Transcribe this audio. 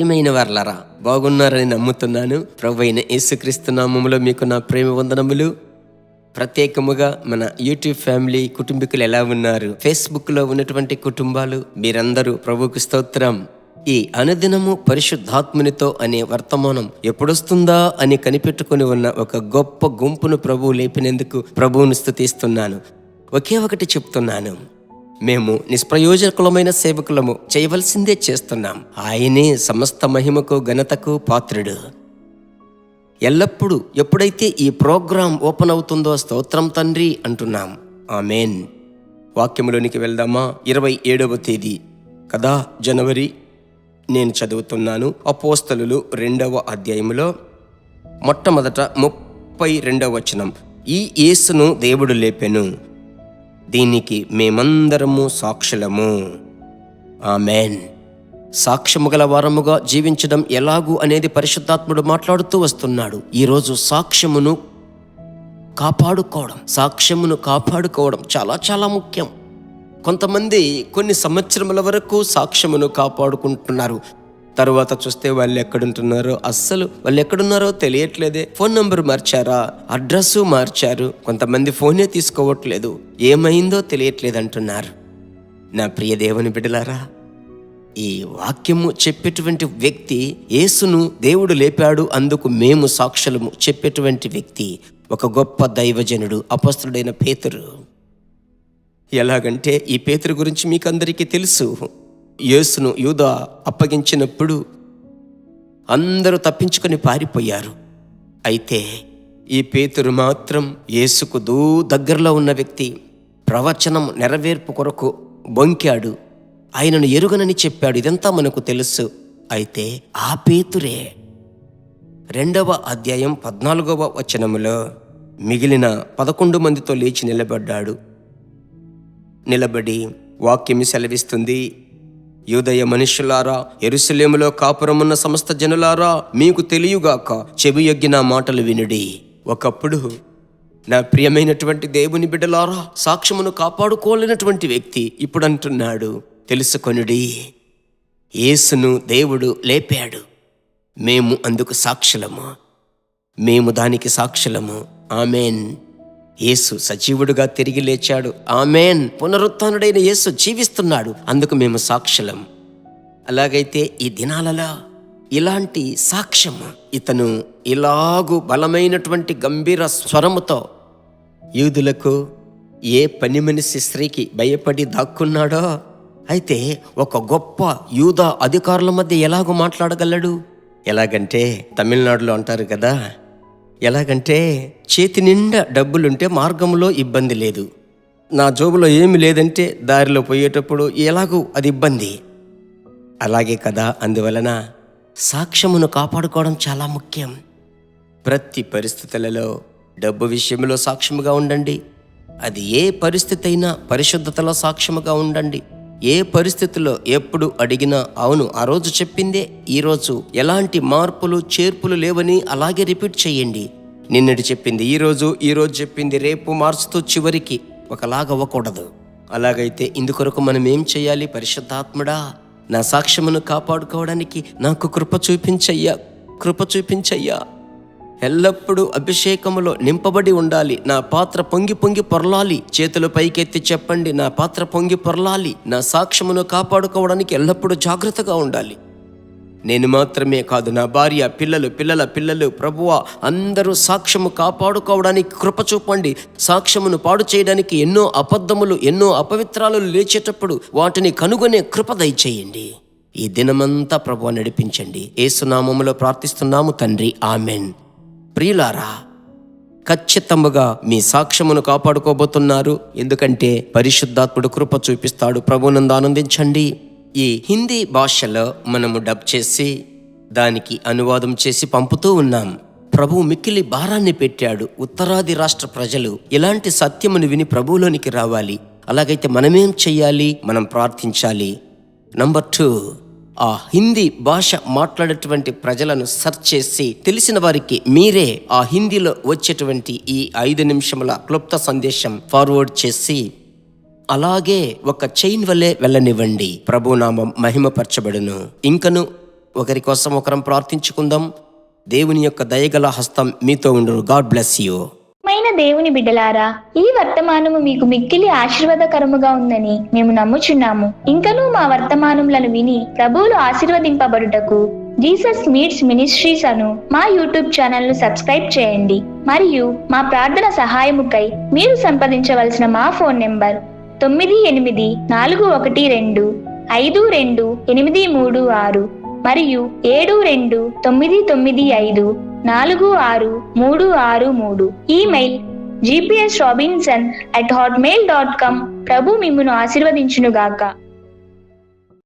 ప్రియమైన వారలారా, బాగున్నారని నమ్ముతున్నాను. ప్రభువైన యేసుక్రీస్తు నామములో మీకు నా ప్రేమ వందనములు. ప్రత్యేకముగా మన యూట్యూబ్ ఫ్యామిలీ కుటుంబీకులు ఎలా ఉన్నారు? ఫేస్బుక్లో ఉన్నటువంటి కుటుంబాలు మీరందరూ ప్రభువుకు స్తోత్రం. ఈ అనుదినము పరిశుద్ధాత్మునితో అనే వర్తమానం ఎప్పుడొస్తుందా అని కనిపెట్టుకుని ఉన్న ఒక గొప్ప గుంపును ప్రభువు లేపినందుకు ప్రభువును స్తుతిస్తున్నాను. ఒకే ఒకటి చెప్తున్నాను, మేము నిష్ప్రయోజకులమైన సేవకులము, చేయవలసిందే చేస్తున్నాం. ఆయనే సమస్త మహిమకు ఘనతకు పాత్రుడు. ఎల్లప్పుడూ ఎప్పుడైతే ఈ ప్రోగ్రాం ఓపెన్ అవుతుందో స్తోత్రం తండ్రి అంటున్నాం. ఆమేన్. వాక్యములోనికి వెళ్దామా? 27వ తేదీ కదా, జనవరి. నేను చదువుతున్నాను అపోస్తలులు 2వ అధ్యాయములో మొట్టమొదట 32వ వచనం. ఈ యేసును దేవుడు లేపెను, దీనికి మేమందరము సాక్షులము. ఆమేన్. సాక్ష్యము గల వారముగా జీవించడం ఎలాగూ అనేది పరిశుద్ధాత్ముడు మాట్లాడుతూ వస్తున్నాడు. ఈరోజు సాక్ష్యమును కాపాడుకోవడం చాలా చాలా ముఖ్యం. కొంతమంది కొన్ని సంవత్సరముల వరకు సాక్ష్యమును కాపాడుకుంటున్నారు. తరువాత చూస్తే వాళ్ళు ఎక్కడున్నారో తెలియట్లేదే. ఫోన్ నంబర్ మార్చారా, అడ్రస్సు మార్చారు, కొంతమంది ఫోనే తీసుకోవట్లేదు, ఏమైందో తెలియట్లేదు అంటున్నారు. నా ప్రియ దేవుని బిడ్డలారా, ఈ వాక్యము చెప్పేటువంటి వ్యక్తి యేసును దేవుడు లేపాడు, అందుకు మేము సాక్షులము చెప్పేటువంటి వ్యక్తి ఒక గొప్ప దైవజనుడు, అపొస్తలుడైన పేతురు. ఎలాగంటే ఈ పేతురు గురించి మీకు అందరికీ తెలుసు. యేసును యూదా అప్పగించినప్పుడు అందరూ తప్పించుకొని పారిపోయారు. అయితే ఈ పేతురు మాత్రం యేసుకు దగ్గరలో ఉన్న వ్యక్తి. ప్రవచనం నెరవేర్పు కొరకు బొంకాడు, ఆయనను ఎరుగనని చెప్పాడు. ఇదంతా మనకు తెలుసు. అయితే ఆ పేతురే 2వ అధ్యాయం 14వ వచనములో మిగిలిన 11 మందితో లేచి నిలబడి వాక్యము సెలవిస్తుంది, యూదయ మనుష్యులారా, యెరూషలేములో కాపురమున్న సమస్త జనులారా, మీకు తెలియగాక చెవియొగ్గి నా మాటలు వినుడి. ఒకప్పుడు నా ప్రియమైనటువంటి దేవుని బిడ్డలారా, సాక్ష్యమును కాపాడుకోలేనటువంటి వ్యక్తి ఇప్పుడు అంటున్నాడు, తెలుసుకొనుడి, యేసును దేవుడు లేపాడు, మేము అందుకు సాక్షులము, మేము దానికి సాక్షులము. ఆమేన్. యేసు సజీవుడుగా తిరిగి లేచాడు. ఆమేన్. పునరుత్థానుడైన యేసు జీవిస్తున్నాడు, అందుకు మేము సాక్షులం. అలాగైతే ఈ దినాలలో ఇలాంటి సాక్ష్యం, ఇతను ఇలాగూ బలమైనటువంటి గంభీర స్వరముతో యూదులకు ఏ పని మనిషి స్త్రీకి భయపడి దాక్కున్నాడో, అయితే ఒక గొప్ప యూదా అధికారుల మధ్య ఎలాగో మాట్లాడగలడు. ఎలాగంటే తమిళనాడులో అంటారు కదా, ఎలాగంటే చేతి నిండా డబ్బులుంటే మార్గంలో ఇబ్బంది లేదు, నా జోబులో ఏమి లేదంటే దారిలో పోయేటప్పుడు ఎలాగూ అది ఇబ్బంది. అలాగే కదా, అందువలన సాక్ష్యమును కాపాడుకోవడం చాలా ముఖ్యం. ప్రతి పరిస్థితులలో డబ్బు విషయంలో సాక్ష్యముగా ఉండండి. అది ఏ పరిస్థితి అయినా పరిశుద్ధతలో సాక్ష్యముగా ఉండండి. ఏ పరిస్థితుల్లో ఎప్పుడు అడిగినా అవును ఆ రోజు చెప్పిందే, ఈరోజు ఎలాంటి మార్పులు చేర్పులు లేవని అలాగే రిపీట్ చేయండి. నిన్నటి చెప్పింది ఈరోజు చెప్పింది రేపు మార్చుతూ చివరికి ఒకలాగా అవ్వకూడదు. అలాగైతే ఇందుకొరకు మనం ఏం చేయాలి? పరిశుద్ధాత్ముడా, నా సాక్ష్యమును కాపాడుకోవడానికి నాకు కృప చూపించయ్యా. ఎల్లప్పుడూ అభిషేకములో నింపబడి ఉండాలి. నా పాత్ర పొంగి పొరలాలి. చేతులు పైకెత్తి చెప్పండి, నా పాత్ర పొంగి పొరలాలి. నా సాక్ష్యమును కాపాడుకోవడానికి ఎల్లప్పుడూ జాగ్రత్తగా ఉండాలి. నేను మాత్రమే కాదు, నా భార్య, పిల్లల పిల్లలు, ప్రభువా, అందరూ సాక్ష్యము కాపాడుకోవడానికి కృప చూపండి. సాక్ష్యమును పాడు చేయడానికి ఎన్నో అబద్ధములు, ఎన్నో అపవిత్రాలు లేచేటప్పుడు వాటిని కనుగొనే కృప దయచేయండి. ఈ దినమంతా ప్రభువా నడిపించండి. యేసు నామములో ప్రార్థిస్తున్నాము తండ్రి, ఆమెన్. ప్రియులారా, ఖచ్చితంగా మీ సాక్ష్యమును కాపాడుకోబోతున్నారు. ఎందుకంటే పరిశుద్ధాత్ముడు కృప చూపిస్తాడు. ప్రభువునందు ఆనందించండి. ఈ హిందీ భాషలో మనము డబ్ చేసి దానికి అనువాదం చేసి పంపుతూ ఉన్నాం. ప్రభువు మిక్కిలి భారాన్ని పెట్టాడు. ఉత్తరాది రాష్ట్ర ప్రజలు ఇలాంటి సత్యమును విని ప్రభువులోనికి రావాలి. అలాగైతే మనమేం చెయ్యాలి? మనం ప్రార్థించాలి. నంబర్ 2, ఆ హిందీ భాష మాట్లాడేటువంటి ప్రజలను సెర్చ్ చేసి తెలిసిన వారికి మీరే ఆ హిందీలో వచ్చేటువంటి ఈ 5 నిమిషముల క్లుప్త సందేశం ఫార్వర్డ్ చేసి అలాగే ఒక చైన్ వల్లే వెళ్ళనివ్వండి. ప్రభునామం మహిమపరచబడును. ఇంకను ఒకరి కోసం ఒకరం ప్రార్థించుకుందాం. దేవుని యొక్క దయగల హస్తం మీతో ఉండును. God bless you. మైన దేవుని బిడ్డలారా, ఈ వర్తమానము మీకు మిక్కిలి ఆశీర్వాదకరముగా ఉందని మేము నమ్ముచున్నాము. ఇంకనూ మా వర్తమానములను విని ప్రభువులు ఆశీర్వదింపబడుటకు జీసస్ మీట్స్ మినిస్ట్రీస్ అను మా యూట్యూబ్ ఛానల్ ను సబ్స్క్రైబ్ చేయండి. మరియు మా ప్రార్థన సహాయముకై మీరు సంప్రదించవలసిన మా ఫోన్ నెంబర్ 9842522836 మరియు 7299546363. Email gpsrobinson@hotmail.com. ప్రభు మిమ్మును ఆశీర్వదించునుగాక.